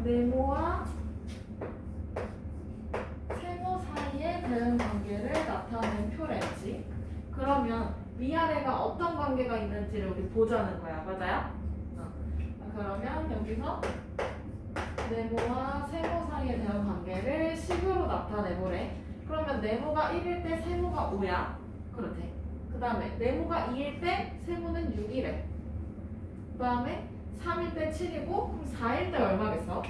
네모와 세모 사이의 대응 관계를 나타낸 표랬지. 그러면 위아래가 어떤 관계가 있는지를 우리 보자는 거야. 맞아요? 그러면 여기서 네모와 세모 사이의 대응 관계를 식으로 나타내보래. 그러면 네모가 1일 때 세모가 5야. 그렇대. 그 다음에 네모가 2일 때 세모는 6이래. 그 다음에 3일 때 7이고 그럼 4일 때 얼마겠어?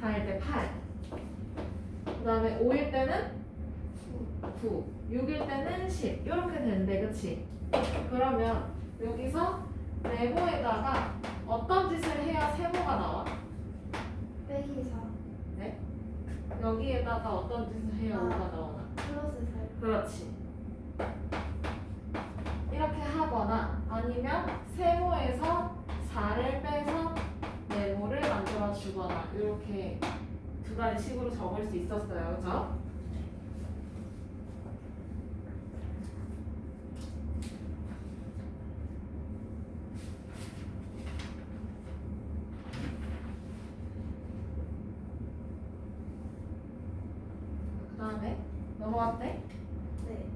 4일 때 8. 그 다음에 5일 때는 9. 6일 때는 10. 이렇게 되는데 그치? 그러면 여기서 네모에다가 어떤 짓을 해야 세모가 나와? 빼기 4 네? 여기에다가 어떤 짓을 해야 5가 나오나? 플러스 4 그렇지. 이렇게 하거나 아니면 세모에서 4를 빼서 네모를 만들어 주거나 이렇게 두 가지 식으로 적을 수 있었어요. 그죠? 그 다음에 넘어갔대? 네.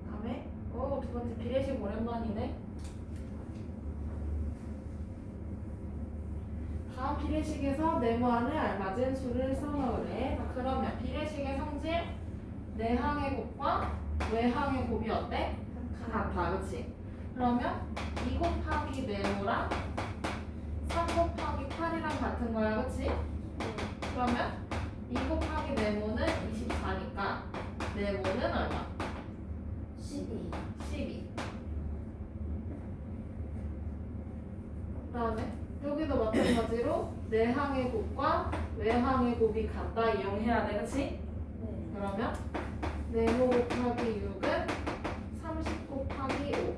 다음에 두 번째 비례식 오랜만이네. 다음 비례식에서 네모안에 알맞은 수를 써넣으래. 자, 그러면 비례식의 성질 내항의 곱과 외항의 곱이 어때? 같아, 그치? 그러면 2 곱하기 네모랑 3 곱하기 8이랑 같은 거야, 그치? 그러면 2 곱하기 네모는 24니까 네모는 얼마? 12 12. 그 다음에 여기도 마찬가지로 내항의 곱과 외항의 곱이 같다 이용해야 돼, 그치? 네. 그러면 네모 곱하기 6은 30 곱하기 5.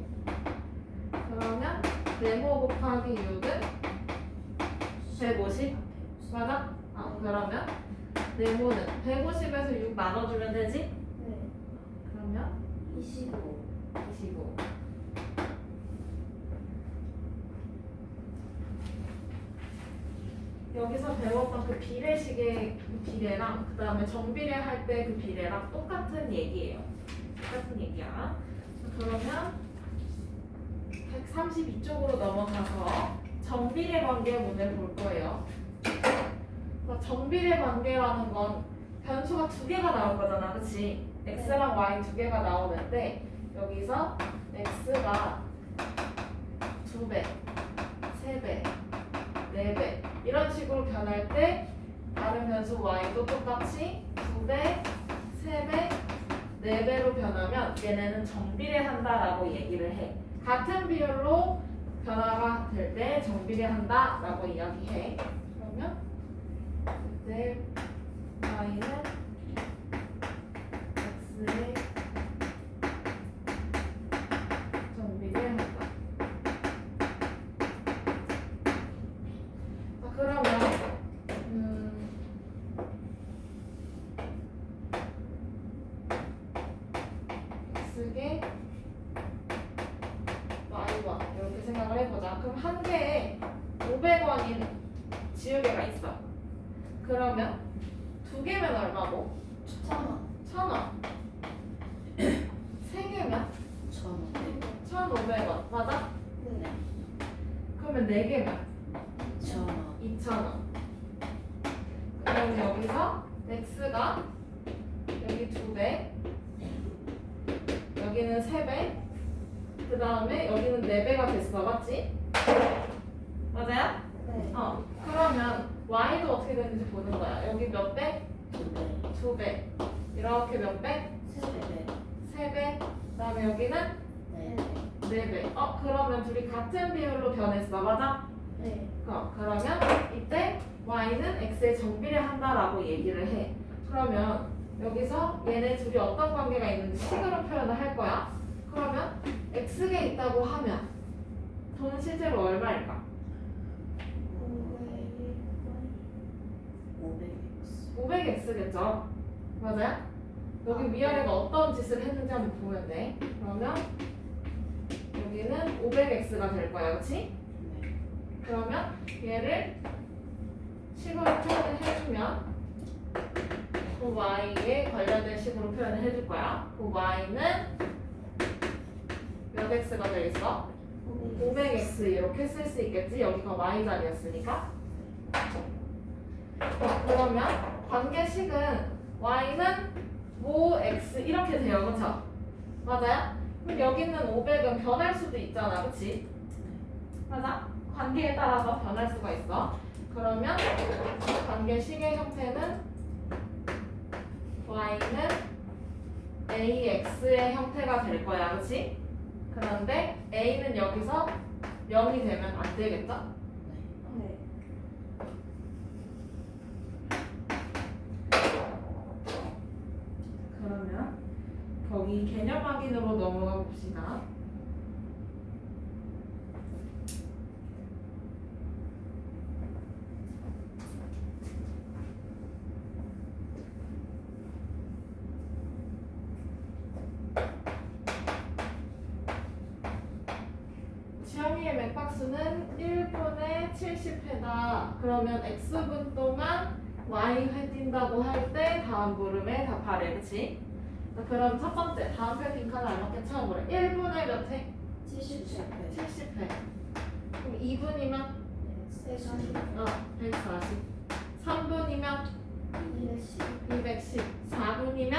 그러면 네모 곱하기 6은 150? 맞아? 그러면 네모는 150에서 6 나눠주면 되지? 네. 그러면 25 25. 여기서 배웠던 그 비례식의 그 비례랑 그 다음에 정비례 할 때 그 비례랑 똑같은 얘기예요. 똑같은 얘기야. 그러면 132쪽으로 넘어가서 정비례 관계 문을 볼 거예요. 정비례 관계라는 건 변수가 두 개가 나올 거잖아, 그치? x랑 y 두 개가 나오는데 여기서 x가 2배, 3배, 4배 이런 식으로 변할 때 다른 변수 y도 똑같이 2배, 3배, 4배로 변하면 얘네는 정비례한다라고 얘기를 해. 같은 비율로 변화가 될 때 정비례한다라고 이야기해. 그러면 그때 y는 x의 정비례한다. 그러면 x개 y와 이렇게 생각을 해보자. 그럼 한 개에 500원인 지우개가 있어. 그러면 두 개면 얼마고? 1000원 1000원. 세 개면 1,500원. 맞아? 네. 그러면 네 개면 2,000원 2,000원. 그럼 여기서 x가 여기 2배, 여기는 3배, 그 다음에 여기는 4배가 됐어. 맞지? 맞아요? 네. 그러면 y도 어떻게 되는지 보는 거야. 여기 몇 배? 2배. 이렇게 몇 배? 3배. 그 다음에 여기는 네. 4배. 그러면 둘이 같은 비율로 변했어. 맞아? 네. 그러면 이때 y는 x에 정비례한다라고 얘기를 해. 그러면 여기서 얘네 둘이 어떤 관계가 있는지 식으로 표현을 할 거야. 그러면 x가 있다고 하면 돈 실제로 얼마일까? 500x겠죠? 맞아요? 여기 위아래가 어떤 짓을 했는지 한번 보면 돼. 그러면 여기는 500x가 될 거야, 그렇지? 그러면 얘를 식으로 표현을 해주면 그 y에 관련된 식으로 표현을 해줄 거야. 그 y는 몇 x가 되겠어? 500x 이렇게 쓸 수 있겠지? 여기가 y 자리였으니까. 그러면 관계식은 y는 5x 이렇게 돼요, 그렇죠? 맞아요? 그럼 여기 있는 500은 변할 수도 있잖아, 그렇지? 맞아? 관계에 따라서 변할 수가 있어. 그러면 관계식의 형태는 y는 ax의 형태가 될 거야, 그렇지? 그런데 a는 여기서 0이 되면 안 되겠죠? 네. 그러면 거기 개념 확인으로 넘어가 봅시다. 지영이의 맥박수는 1분에 70회다. 그러면 x분 동안 y회 뛴다고 할 때 다음 물음에 답하래, 그치? 그럼 첫 번째 다음 표 빈칸을 알맞게 채워보래. 1분에 몇 회? 70회. 70회. 그럼 2분이면 140. 3분이면 210. 4분이면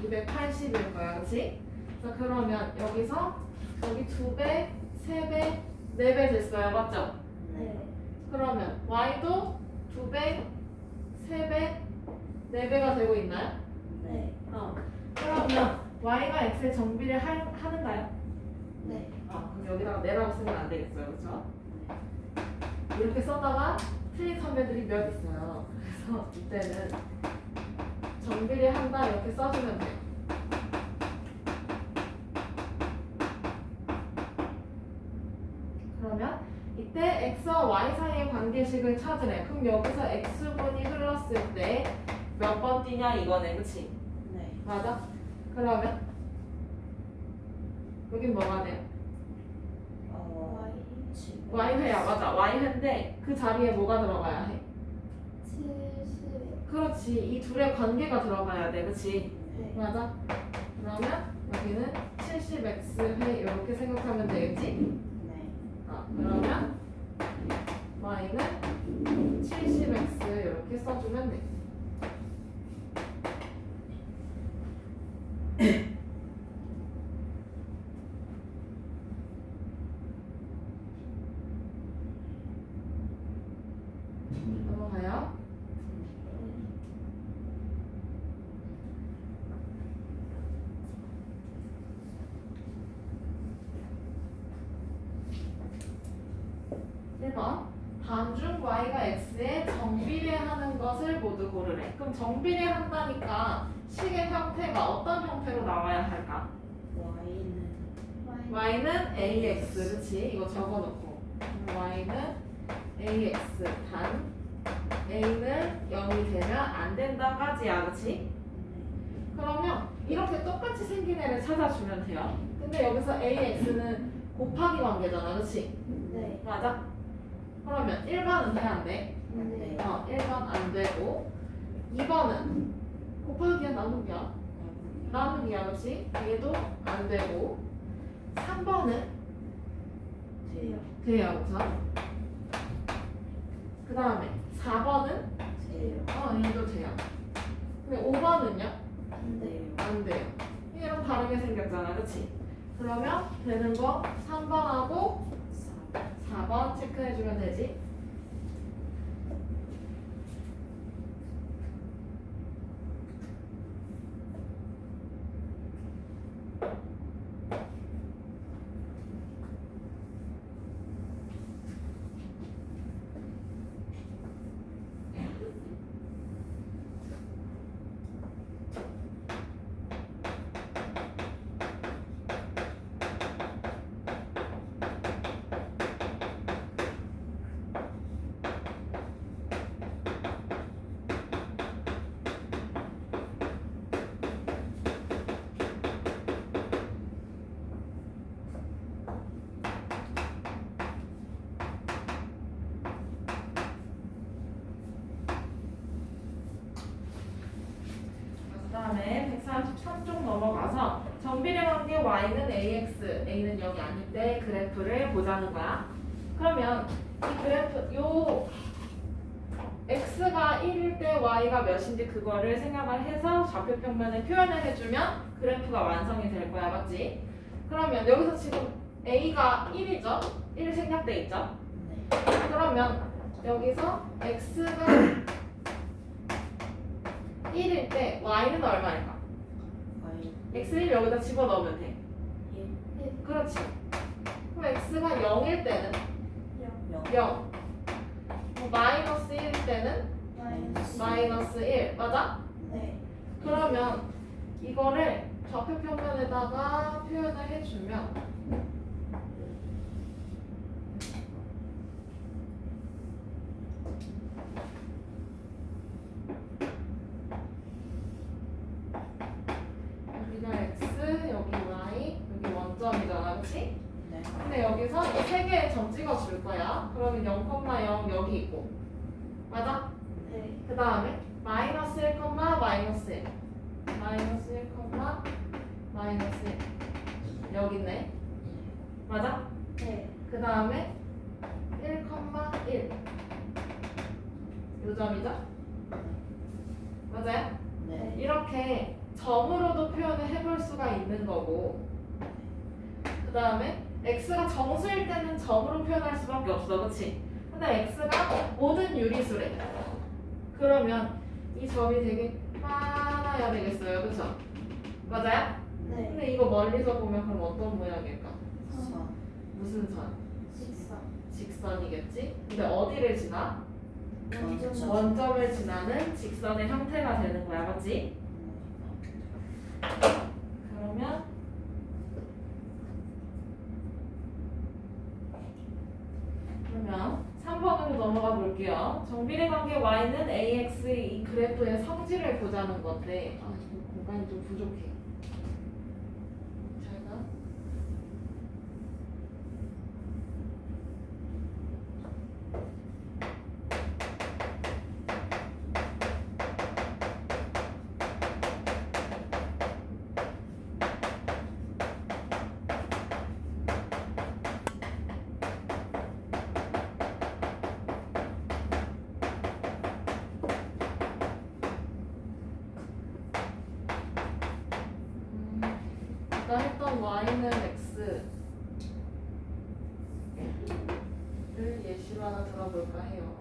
280일 거야, 그치? 자, 그러면 여기서 여기 2배, 3배, 4배 됐어요, 맞죠? 네. 그러면 y도 2배, 3배, 4배가 되고 있나요? 네. 그러면 y가 x의 정비를 하는가요? 네. 그럼 여기다가 내라고 쓰면 안 되겠어요, 그렇죠? 이렇게 써다가 틀린 선배들이 몇 있어요. 그래서 이때는 정비를 한다 이렇게 써주면 돼요. 그러면 이때 x와 y 사이의 관계식을 찾으래. 그럼 여기서 x분이 흘렀을 때 몇 번 뛰냐 이거네, 그치? 네. 맞아? 그러면 여긴 뭐가 돼요? y회야, 맞아. y회인데 그 자리에 뭐가 들어가야 해? 그렇지. 이 둘의 관계가 들어가야 돼, 그치? 네. 맞아? 그러면 여기는 70x회 이렇게 생각하면 되겠지? 네. 그러면 y는 70x 이렇게 써주면 돼. 넘어가요. 다음 중 y가 x에 정비례하는 것을 모두 고르래. 그럼 정비례한다니까 식의 형태가 어떤 형태로 나와야 할까? y는 ax, 그치? 이거 적어놓고 y는 ax 단 a는 0이 되면 안 된다까지야, 그치? 그러면 이렇게 똑같이 생긴 애를 찾아주면 돼요. 근데 여기서 ax는 곱하기 관계잖아, 그치? 네. 맞아? 그러면 1번은 돼, 안 돼? 네. 1번 안 되고 2번은 곱하기야 나누기야? 나누기야, 그렇지? 얘도 안 되고 3번은 돼요. 돼요, 우선. 그 다음에 4번은 돼요. 얘도 돼요. 근데 5번은요? 안 돼요. 안 돼요. 얘랑 다르게 생겼잖아, 그렇지? 그러면 되는 거 3번하고 4번 체크해주면 되지. 쭉 넘어가서 정비례 관계 y는 ax, a는 여기 아닐 때 그래프를 보자는 거야. 그러면 이 그래프 요 x가 1일 때 y가 몇인지 그거를 생각을 해서 좌표평면에 표현을 해주면 그래프가 완성이 될 거야, 맞지? 그러면 여기서 지금 a가 1이죠? 1 생략돼 있죠? 그러면 여기서 x가 1일 때 y는 얼마일까? x1 여기다 집어넣으면 돼. 그렇지. 그럼 x가 0일 때는 0. 뭐 마이너스 1일 때는 마이너스 1. 맞아? 네. 그러면 이거를 좌표평면에다가 표현을 해주면 여기가 x, 여기 y, 여기 원점이잖아, 그렇지? 근데 여기서 이 세 개의 점 찍어줄 거야. 그러면 0,0 여기 있고, 맞아? 네. 그 다음에 마이너스 1, 마이너스 1, 마이너스 1, 마이너스 1 여기 있네. 맞아? 네. 그 다음에 1, 1 요 점이죠? 맞아요? 네. 이렇게 점으로도 표현을 해볼 수가 있는 거고, 그 다음에 x가 정수일 때는 점으로 표현할 수밖에 없어, 그치? 근데 x가 모든 유리수래. 그러면 이 점이 되게 많아야 되겠어요, 그쵸? 맞아요? 네. 근데 이거 멀리서 보면 그럼 어떤 모양일까? 선. 무슨 선? 직선. 직선이겠지? 근데 어디를 지나? 원점. 원점을 지나는 직선의 형태가 되는 거야, 맞지? 그러면 그러면 3번으로 넘어가 볼게요. 정비례 관계 y는 ax의 이 그래프의 성질을 보자는 건데, 아, 이거 공간이 좀 부족해. 잘 가. 아까 했던 y는 x를 예시로 하나 들어볼까 해요.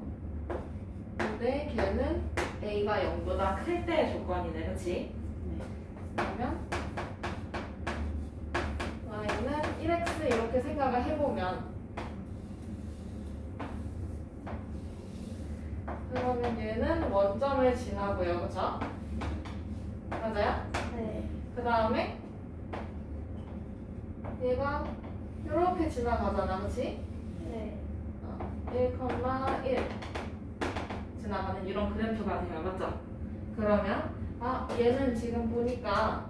근데 걔는 a가 0보다 클 때의 조건이네, 그렇지? 그러면 y는 1x 이렇게 생각을 해보면, 그러면 얘는 원점을 지나고요, 그렇죠? 맞아요? 네. 그 다음에 얘가 이렇게 지나가잖아, 그렇지? 네. 1,1 지나가는 이런 그래프가 돼요, 맞죠? 그러면 얘는 지금 보니까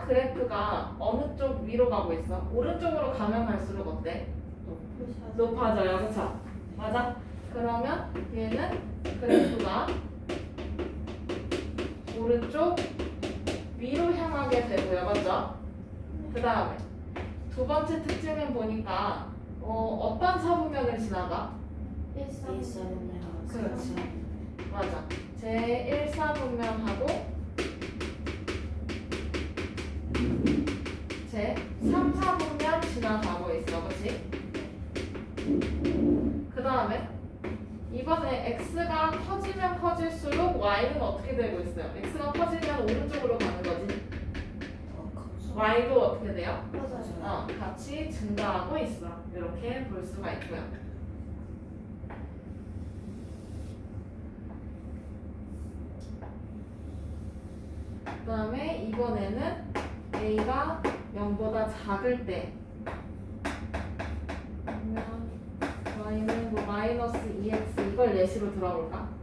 그래프가 어느 쪽 위로 가고 있어? 오른쪽으로 가면 갈수록 어때? 높아져요, 그쵸? 맞아? 그러면 얘는 그래프가 오른쪽 위로 향하게 되고요, 맞죠? 그 다음에 두 번째 특징은 보니까 어떤 사분면을 지나가? 그렇지. 맞아. 제1사분면하고 제3사분면 지나가고 있어, 그렇지? 그 다음에 이번에 x가 커지면 커질수록 y는 어떻게 되고 있어요? x가 커지면 오른쪽으로 가는 거지. y도 어떻게 돼요? 같이 증가하고 있어. 이렇게 볼 수가 있고요. 그 다음에 이번에는 a가 0보다 작을 때 그러면 y는 뭐 마이너스 2x 이걸 예시로 들어볼까?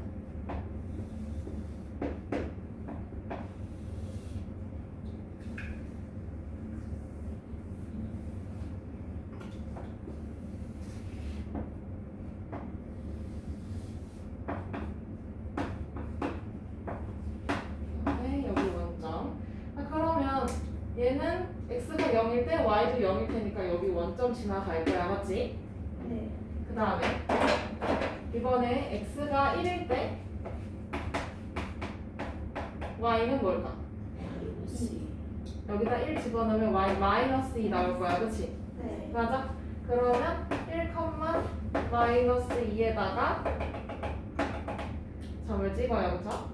0일 때 y도 0일 테니까 여기 원점 지나갈 거야, 맞지? 네. 그 다음에 이번에 x가 1일 때 y는 뭘까? 여기다 1 집어넣으면 y 마이너스 2 나올 거야, 그치? 네. 맞아? 그러면 1, 마이너스 2에다가 점을 찍어요, 그쵸?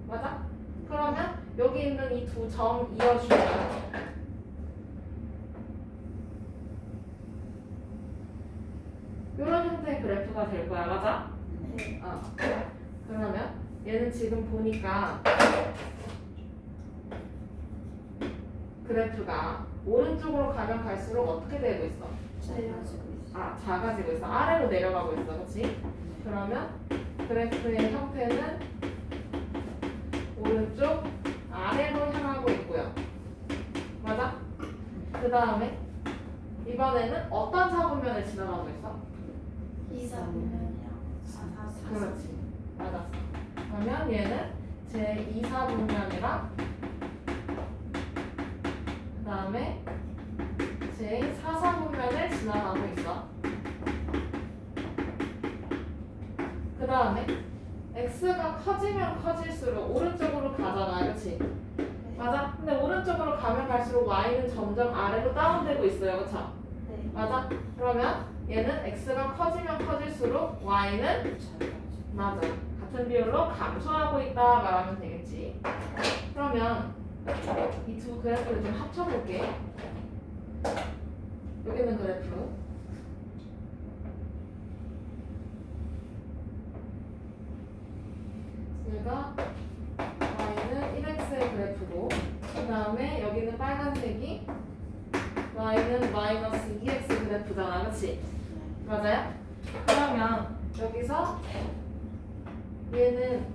맞아? 그러면 여기 있는 이 두 점 이어주면 이런 형태의 그래프가 될 거야, 맞아? 네. 그러면 얘는 지금 보니까 그래프가 오른쪽으로 가면 갈수록 어떻게 되고 있어? 작아지고 있어. 아래로 내려가고 있어, 그렇지? 그러면 그래프의 형태는 오른쪽 아래로 향하고 있고요. 맞아? 그 다음에 이번에는 어떤 사분면을 지나가고 있어? 2사분면이랑 그렇지. 맞았어. 그러면 얘는 제 2사분면이랑 그 다음에 제 4사분면을 지나가고 있어. 그 다음에 x가 커지면 커질수록 오른쪽으로 가잖아, 그렇지? 맞아? 근데 오른쪽으로 가면 갈수록 y는 점점 아래로 다운되고 있어요, 그렇죠? 네. 맞아? 그러면 얘는 x가 커지면 커질수록 y는 맞아. 같은 비율로 감소하고 있다 말하면 되겠지. 그러면 이 두 그래프를 좀 합쳐볼게. 여기는 그래프. 얘가 y는 1x의 그래프고, 그 다음에 여기는 빨간색이 y는 마이너스 2x 그래프잖아, 그렇지? 맞아요? 그러면 여기서 얘는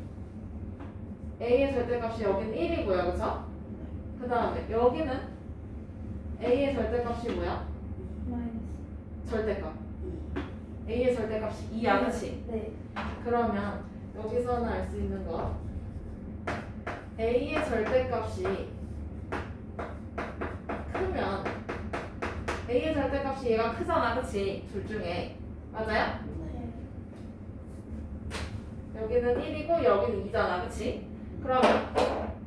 a의 절대값이 여기는 1이고요, 그렇죠? 그 다음에 여기는 a의 절대값이 뭐야? 마이너스. 절대값. a의 절대값이 2야, 그렇지? 네. 그러면 여기서는 알 수 있는 거 a의 절대값이 크면 a의 절대값이 얘가 크잖아, 그치? 둘 중에 맞아요? 네. 여기는 1이고 여기는 2잖아, 그치? 그러면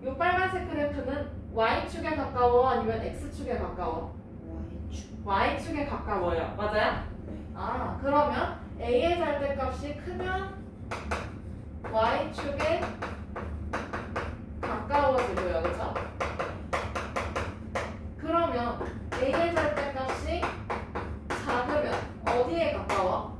이 빨간색 그래프는 y축에 가까워 아니면 x축에 가까워? y축에 가까워요, 맞아요? 그러면 a의 절대값이 크면 y축에 가까워지고요, 그쵸? 그러면 a의 절대값이 작으면 어디에 가까워?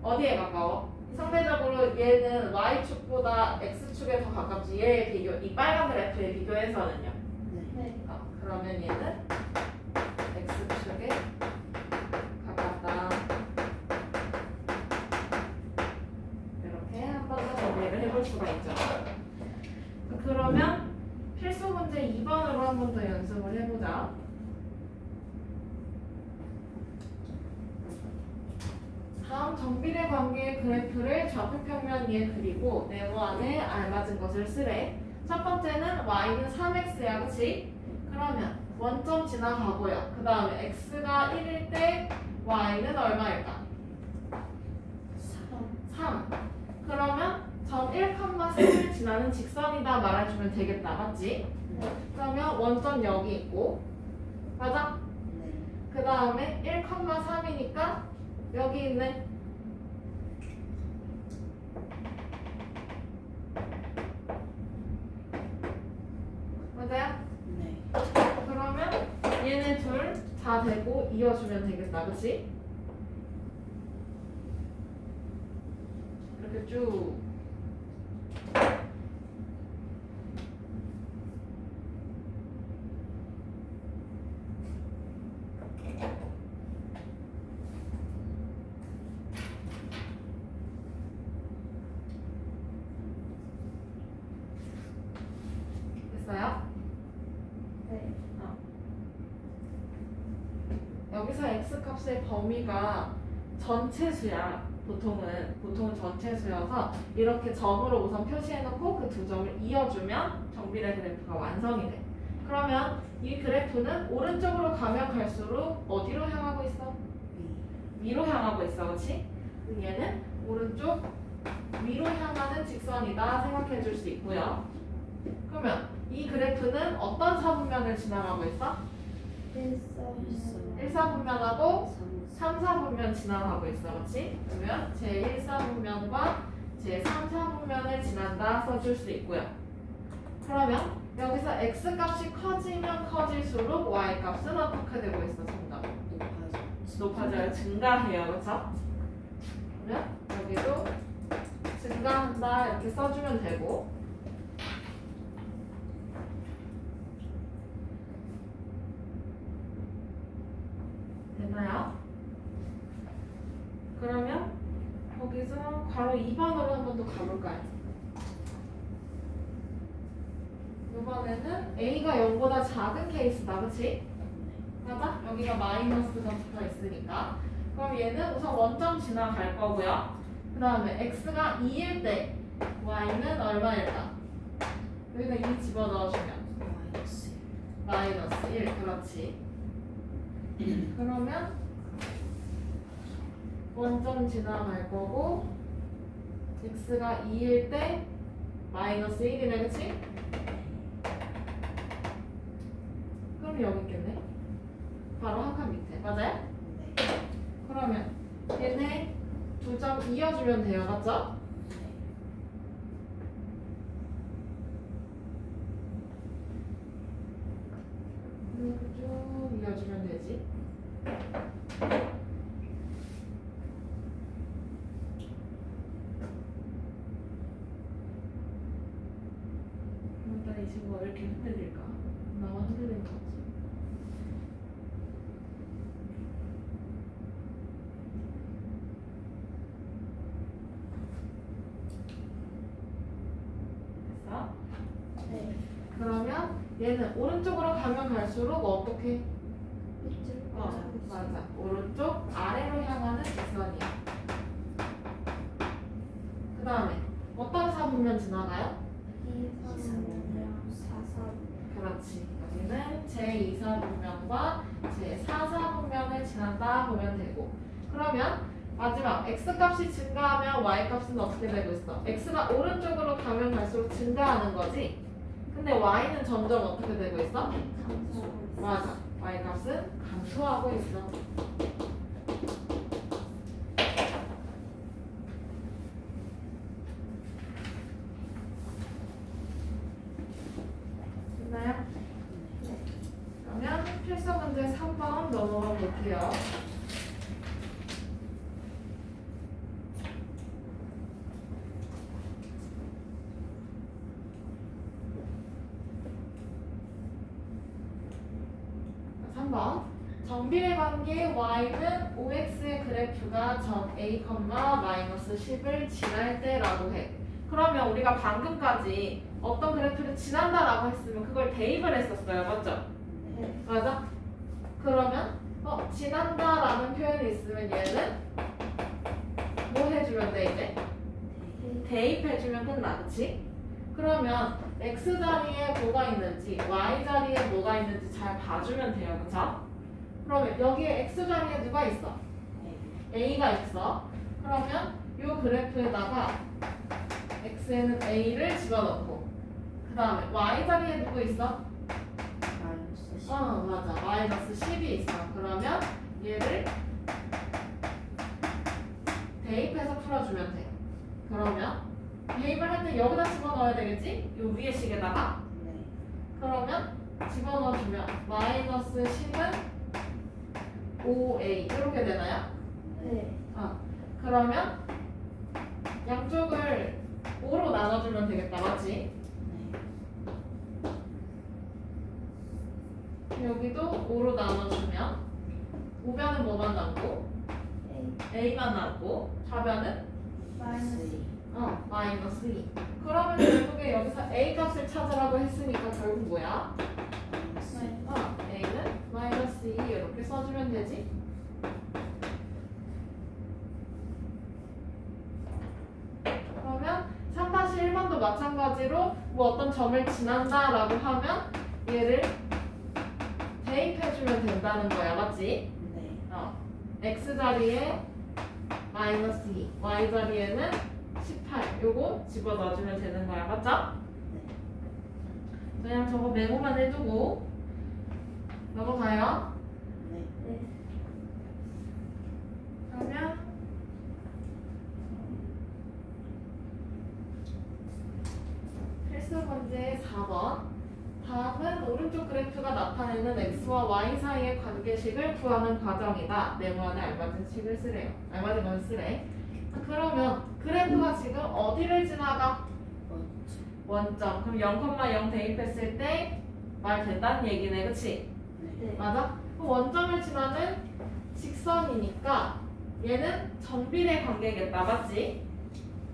어디에 가까워? 상대적으로 얘는 y축보다 x축에 더 가깝지, 얘에 비교, 이 빨간 그래프에 비교해서는요. 네. 그러면 얘는 x축에 가깝다. 이렇게 한 번 더 정리를 해볼 수가 있죠. 그러면 필수 문제 2번으로 한 번 더 연습을 해보자. 다음 정비례 관계의 그래프를 좌표평면 위에 그리고 네모안에 알맞은 것을 쓰래. 첫 번째는 y는 3x야, 그치? 그러면 원점 지나가고요. 그 다음에 x가 1일 때 y는 얼마일까? 3. 그러면 점 1,3을 지나는 직선이다 말해주면 되겠다, 맞지? 그러면 원점 여기 있고, 맞아? 그 다음에 1,3이니까 여기 있네. 맞아요? 그러면 얘네 둘 다 되고 이어주면 되겠다, 그치? 이렇게 쭉. 됐어요? 네. 여기서 x값의 범위가 전체 수야. 보통은 전체 수여서 이렇게 점으로 우선 표시해놓고 그 두 점을 이어주면 정비례 그래프가 완성이 돼. 그러면 이 그래프는 오른쪽으로 가면 갈수록 어디로 향하고 있어? 위로 향하고 있어, 그렇지? 얘는 오른쪽 위로 향하는 직선이다 생각해 줄 수 있고요. 그러면 이 그래프는 어떤 사분면을 지나가고 있어? 1사분면하고 3사분면 지나가고 있어, 그렇지? 그러면 제1사분면과 제3사분면을 지난다 써줄 수 있고요. 그러면 여기서 x 값이 커지면 커질수록 y 값은 어떻게 되고 있어, 정답? 높아져요. 증가해요, 그렇죠? 그러면 여기도 증가한다 이렇게 써주면 되고. 됐나요? 그러면 거기서 괄호 2번으로 한 번 더 가볼까요? 이번에는 A가 0보다 작은 케이스다, 그치? 맞아? 여기가 마이너스가 붙어 있으니까. 그럼 얘는 우선 원점 지나갈 거고요. 그 다음에 x가 2일 때 y는 얼마일까? 여기다 2 집어넣어주면 마이너스 1, 그렇지. 그러면 원점 지나갈 거고 x가 2일 때 마이너스 1이네, 그치? 그럼 여기 있겠네. 바로 한 칸 밑에, 맞아요? 그러면 얘네 두 점 이어주면 돼요, 맞죠? 이렇게 쭉 이어주면 되지. 일단 이 친구가 왜 이렇게 흔들릴까? 나만 흔들리는 거지. 됐어? 네. 그러면 얘는 오른쪽으로 가면 갈수록 어떻게? 맞아. 오른쪽 아래로 향하는 직선이야. 그 다음에 어떤 사분면 지나가요? 그렇지. 여기는 제2사분면과 제4사분면을 지난다 보면 되고. 그러면 마지막 x값이 증가하면 y값은 어떻게 되고 있어? x가 오른쪽으로 가면 갈수록 증가하는 거지. 근데 y는 점점 어떻게 되고 있어? 맞아. y값은 감소하고 있어. 됐나요? 그러면 필수 문제 3번 넘어가 볼게요. 정비례 관계 y는 5x의 그래프가 점 a, 마이너스 10을 지날 때라고 해. 그러면 우리가 방금까지 어떤 그래프를 지난다라고 했으면 그걸 대입을 했었어요, 맞죠? 네. 맞아? 그러면 지난다라는 표현이 있으면 얘는 뭐 해주면 돼 이제? 대입해주면 끝나, 그치? 그러면 x 자리에 뭐가 있는지 y 자리에 뭐가 있는지 잘 봐주면 돼요, 그쵸? 그러면 여기에 x 자리에 누가 있어? a가 있어. 그러면 이 그래프에다가 x에는 a를 집어넣고 그 다음에 y 자리에 누구 있어? 맞아. 마이너스 10이 있어. 그러면 얘를 대입해서 풀어주면 돼. 그러면 대입을 할 때 여기다 집어넣어야 되겠지? 요 위에 식에다가. 그러면 집어넣어주면 마이너스 10은 5a 이렇게 되나요? 네. 그러면 양쪽을 5로 나눠주면 되겠다, 맞지? 여기도 5로 나눠주면 우변은 뭐만 남고? a만 남고 좌변은? 마이너스 2. 그러면 결국에 여기서 a 값을 찾으라고 했으니까 결국 뭐야? a는 마이너스 2 이렇게 써주면 되지? 그러면 3-1번도 마찬가지로 뭐 어떤 점을 지난다라고 하면 얘를 대입해주면 된다는 거야, 맞지? 네. x 자리에 마이너스 2, y 자리에는 18 요거 집어넣어주면 되는 거야, 맞죠? 그냥 저거 메모만 해두고 넘어가요. 네. 네. 그러면 필수 문제 4번. 다음은 오른쪽 그래프가 나타내는 x와 y 사이의 관계식을 구하는 과정이다. 네모안에 알맞은 식을 쓰래요. 알맞은 건 쓰래. 그러면 그래프가 지금 어디를 지나가? 원점. 그럼 0,0 대입했을 때 말 된다는 얘기네, 그치? 네. 맞아? 그럼 원점을 지나는 직선이니까 얘는 정비례 관계겠다, 맞지?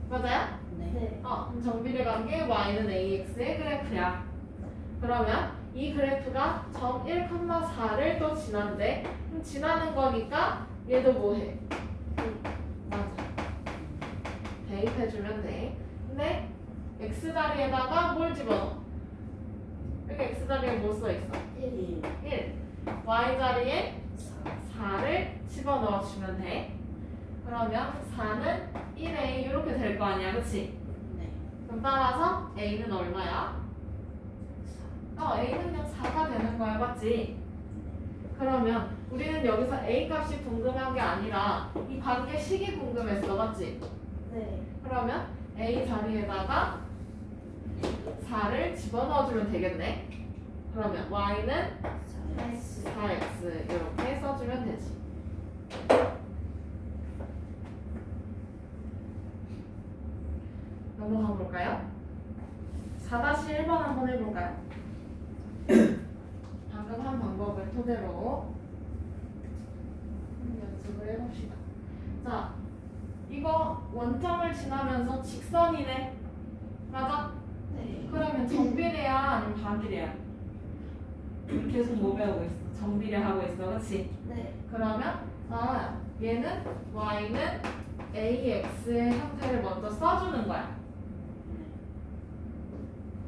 맞아요? 네. 네. 그럼 정비례 관계 y는 ax의 그래프야. 그러면 이 그래프가 점 1,4를 또 지난대. 그럼 지나는 거니까 얘도 뭐해? 맞아. 대입해주면 돼. 근데 x 자리에다가 뭘 집어넣어? 여기 x 자리에 뭐 써있어? 1. 1. y 자리에 4. 4를 집어넣어주면 돼. 그러면 4는 1a 이렇게 될 거 아니야, 그치? 네. 그럼 따라서 a는 얼마야? a는 그냥 4가 되는 거야, 맞지? 그러면 우리는 여기서 a 값이 궁금한 게 아니라 이 관계식이 궁금했어, 맞지? 네. 그러면 a 자리에다가 4를 집어넣어주면 되겠네. 그러면 y는 4x 이렇게 써주면 되지. 넘어가 볼까요? 4-1번 한번 해볼까요? 방금 한 방법을 토대로 연습을 해봅시다. 자, 이거 원점을 지나면서 직선이네. 맞아? 네. 그러면 정비례야 아니면 반비례야? 우리 계속 뭐 배우고 있어? 정비례 하고 있어, 그렇지? 네. 그러면 얘는 y는 ax의 형태를 먼저 써주는 거야.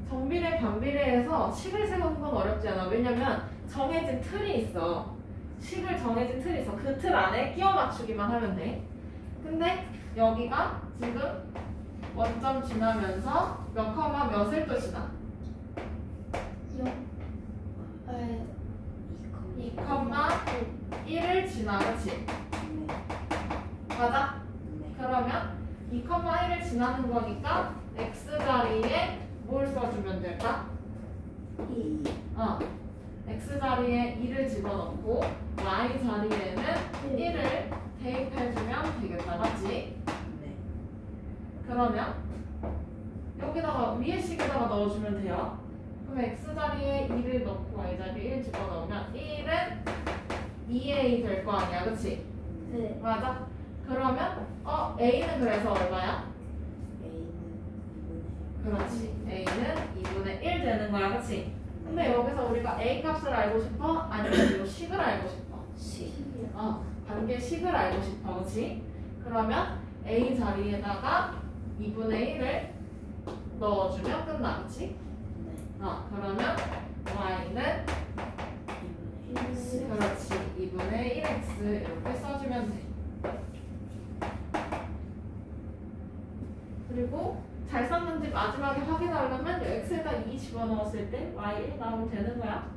정비례, 반비례에서 식을 세우는 건 어렵지 않아. 왜냐면 정해진 틀이 있어. 식을 정해진 틀이 있어. 그 틀 안에 끼워 맞추기만 하면 돼. 근데 여기가 지금 원점 지나면서 몇 컴마 몇을 또 지나? 2 컴마 1을 지나, 그치? 맞아? 네. 그러면 2 컴마 1을 지나는 거니까 x 자리에 뭘 써주면 될까? 2. x 자리에 2를 집어넣고 y 자리에는 1을 대입해주면 되겠다, 맞지? 네. 그러면 여기다가 위에 식에다가 넣어주면 돼요. 그럼 x 자리에 2를 넣고 y 자리에 1 집어넣으면 1은 2a 될 거 아니야, 그치? 네. 맞아? 그러면 a는 그래서 얼마야? A는 2분의 그렇지. a는 2분의 1 되는 거야, 그치? 근데 여기서 우리가 a 값을 알고 싶어? 아니면 이 식을 알고 싶어? 10이요. 관계식을 알고 싶어, 그치? 그러면 a 자리에다가 2분의 1을 넣어주면 끝나, 그치? 네. 그러면 y는 2분의 1. 그렇지 2분의 1x 이렇게 써주면 돼. 그리고 잘 썼는지 마지막에 확인하려면 x에다 2 집어넣었을 때 y 1 나오면 되는 거야.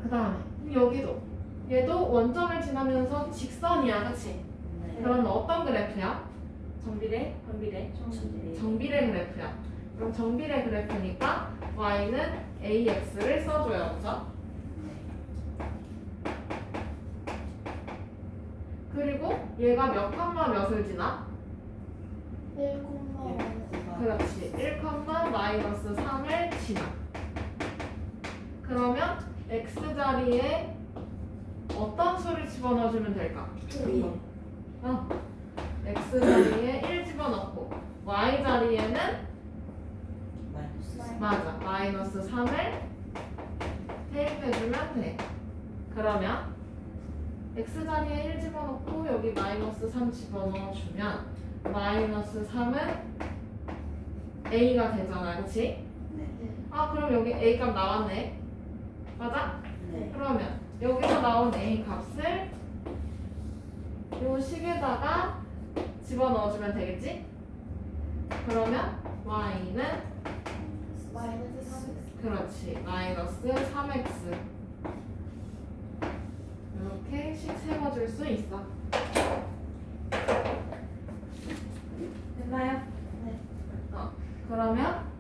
그 다음에 여기도 얘도 원점을 지나면서 직선이야, 그치? 네. 그럼 어떤 그래프야? 정비례? 반비례? 정비례. 정비례 그래프야. 그럼 정비례 그래프니까 y는 ax를 써줘요, 그죠? 그리고 얘가 몇 컴마 몇을 지나? 1, 그렇지. 1, 마이너스 3을 지나. 그러면 x 자리에 어떤 수를 집어넣어주면 될까? 2. x 자리에 1 집어넣고 y 자리에는 마이너스 맞아. 마이너스 3을 대입해주면 돼. 그러면 x 자리에 1 집어넣고 여기 마이너스 3 집어넣어주면 마이너스 3은 a가 되잖아, 그치? 네. 아 그럼 여기 A 값 나왔네. 맞아? 네. 그러면 여기서 나온 A 값을 요 식에다가 집어넣어주면 되겠지? 그러면 y는 마이너스 3x. 그렇지 마이너스 3x 이렇게 식 세워줄 수 있어. 됐나요? 네. 그러면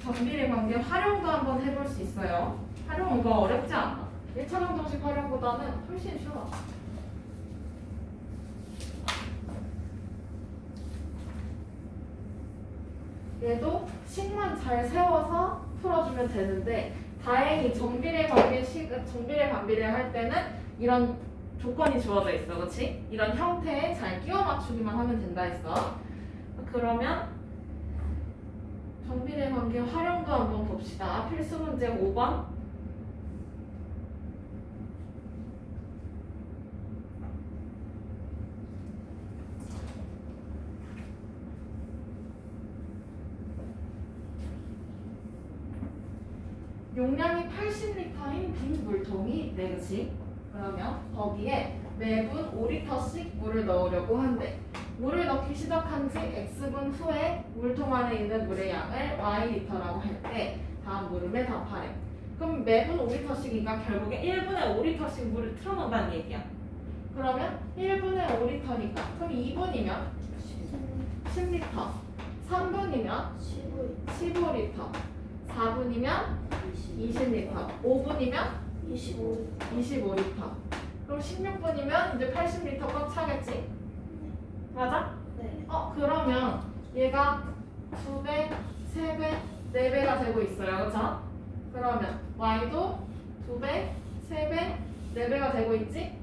정비례 관계 활용도 한번 해볼 수 있어요. 활용은 이거 어렵지 않아. 1차원 정식 활용보다는 훨씬 쉬워. 얘도 식만 잘 세워서 풀어주면 되는데 다행히 정비례 반비례 할 때는 이런 조건이 주어져 있어, 그렇지? 이런 형태에 잘 끼워 맞추기만 하면 된다 했어. 그러면 정비례 관계 활용도 한번 봅시다. 필수 문제 5번. 용량이 80리터인 빈 물통이 있대, 그치? 그러면 거기에 매분 5리터씩 물을 넣으려고 한대. 물을 넣기 시작한 지 X분 후에 물통 안에 있는 물의 양을 Y리터라고 할 때 다음 물음에 답하래. 그럼 매분 5리터씩이니까 결국에 1분에 5리터씩 물을 틀어놓는다는 얘기야. 그러면 1분에 5리터니까 그럼 2분이면 10리터, 3분이면 15리터, 4분이면 20리터, 5분이면 25리터. 그럼 16분이면 이제 80리터 꽉 차겠지? 맞아? 네. 그러면 얘가 2배, 3배, 4배가 되고 있어요. 그쵸? 그러면 y도 2배, 3배, 4배가 되고 있지?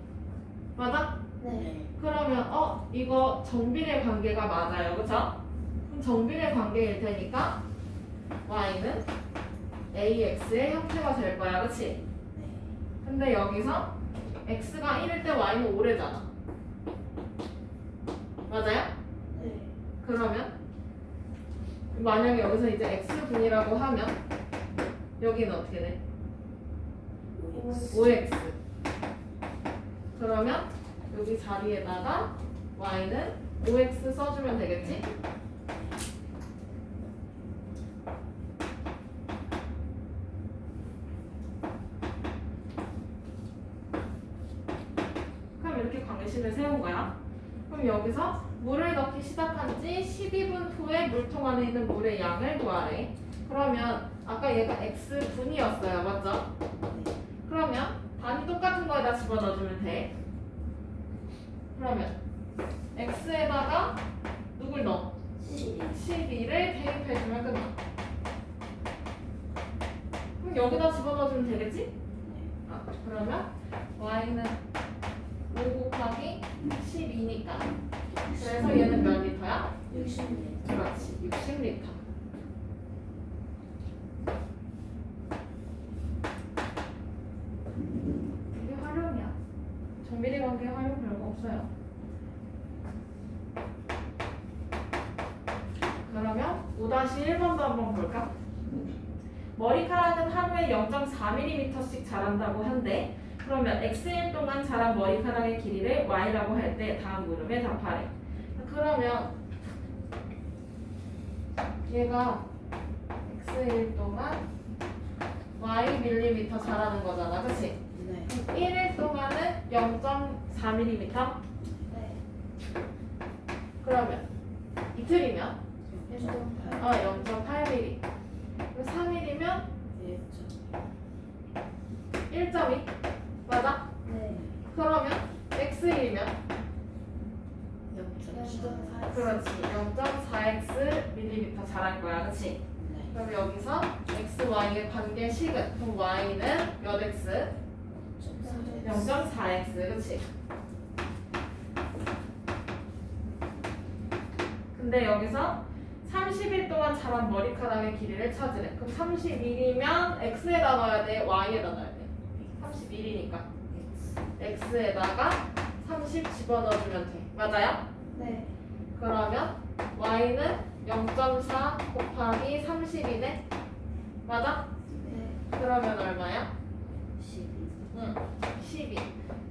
맞아? 네. 그러면 이거 정비례 관계가 맞아요. 그쵸? 그럼 정비례 관계일 테니까 y는 ax의 형태가 될 거야. 그치? 근데 여기서 x가 1일 때 y는 5래잖아. 맞아요? 네. 그러면 만약에 여기서 이제 x분이라고 하면 여기는 어떻게 돼? 5x. 그러면 여기 자리에다가 y는 5x 써주면 되겠지? 그럼 이렇게 관계식을 세운 거야. 그럼 여기서 물을 넣기 시작한 지 12분 후에 물통 안에 있는 물의 양을 구하래. 그러면 아까 얘가 x분이었어요. 맞죠? 그러면 단위 똑같은 거에다 집어넣어주면 돼. 그러면 x에다가 누굴 넣어? 12를 대입해주면 끝나. 그럼 여기다 집어넣어주면 되겠지? 그러면 y는 5 곱하기 12니까 그래서 얘는 몇 리터야? 60리터. 그렇지 60리터. 이게 활용이야. 정비례 관계 활용 별거 없어요. 그러면 5-1번도 한번 볼까? 머리카락은 하루에 0.4mm씩 자란다고 한데 그러면 x일 동안 자란 머리카락의 길이를 y라고 할 때 다음 물음에 답하래. 그러면 얘가 x일 동안 y 밀리미터 자라는 거잖아, 그치? 네. 1일 동안은 0.4mm? 네. 그러면 이틀이면 1.8. 0.8mm. 3일이면 1.2? 맞아? 네. 그러면 x일이면 0.4. 그렇지 0.4x 밀리미터 자랄 거야, 그치? 그럼 여기서 x, y의 관계식은 그럼 y는 몇 x? 0.4x, 그치? 근데 여기서 30일 동안 자란 머리카락의 길이를 찾으래. 그럼 30일이면 x에다 넣어야 돼? y에다 넣어야 돼? 31이니까 x에다가 30 집어넣어주면 돼. 맞아요? 네. 그러면 y는 0.4 곱하기 30이네? 맞아? 네. 그러면 얼마야? 12. 응, 12.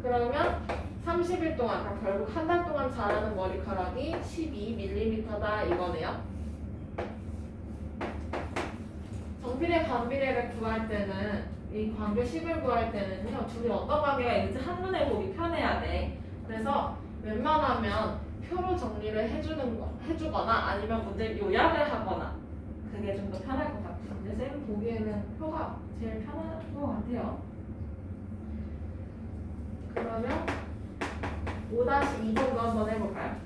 그러면 30일 동안, 그러니까 결국 한 달 동안 자라는 머리카락이 12mm다 이거네요. 정비례, 반비례를 구할 때는 이 관계식을 구할 때는요, 둘이 어떤 관계가 있는지 한눈에 보기 편해야 돼. 그래서 웬만하면 표로 정리를 해주거나 아니면 문제 요약을 하거나 그게 좀 더 편할 것 같아요. 근데 쌤 보기에는 표가 제일 편한 것 같아요. 그러면 5-2 정도 한번 해볼까요?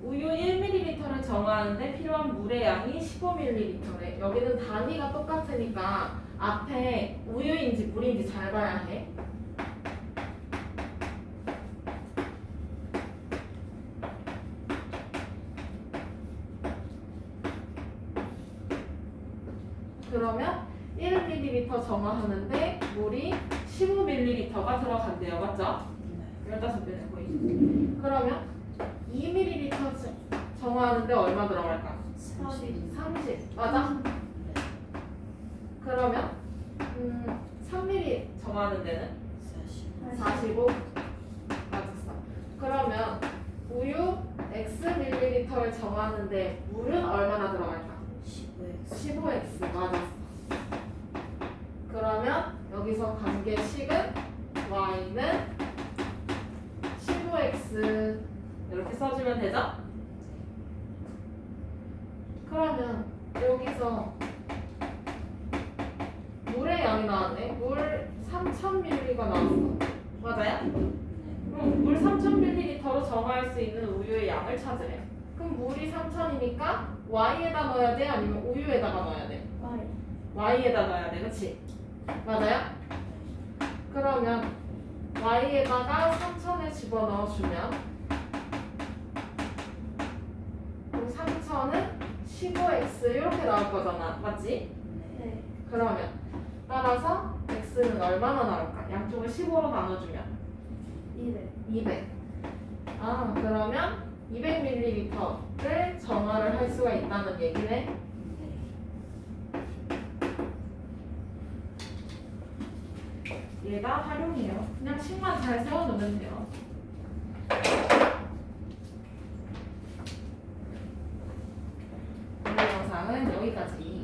우유 1ml를 정하는데 필요한 물의 양이 15ml래. 여기는 단위가 똑같으니까 앞에 우유인지 물인지 잘 봐야 해. 그러면 1ml 정화하는데 물이 15ml가 들어간대요. 맞죠? 네. 15배네 거의. 그러면 2ml 정화하는데 얼마 들어갈까? 30. 30. 맞아? 그러면 3ml 정하는 데는 40. 45. 맞았어. 그러면 우유 Xml를 정하는데 물은 얼마나 들어갈까? 15x. 15X. 맞았어. 그러면 여기서 관계식은 Y는 15X 이렇게 써주면 되죠? 그러면 여기서 물의 양이 나왔네. 물 3000ml가 나왔어. 맞아요? 그럼 물 3000ml로 정할 수 있는 우유의 양을 찾으래. 그럼 물이 3000이니까 Y에다 넣어야 돼? 아니면 우유에다가 넣어야 돼? Y. Y에다 넣어야 돼. 그치? 맞아요? 그러면 Y에다가 3000을 집어넣어주면 그럼 3000은 15X 이렇게 나올 거잖아. 맞지? 네. 그러면 따라서 X는 얼마나 나올까? 양쪽을 15로 나눠주면 200. 200. 아, 그러면 200ml를 정화를 할 수가 있다는 얘기네. 얘가 활용이에요. 그냥 식만 잘 세워놓으면 돼요. 오늘 영상은 여기까지.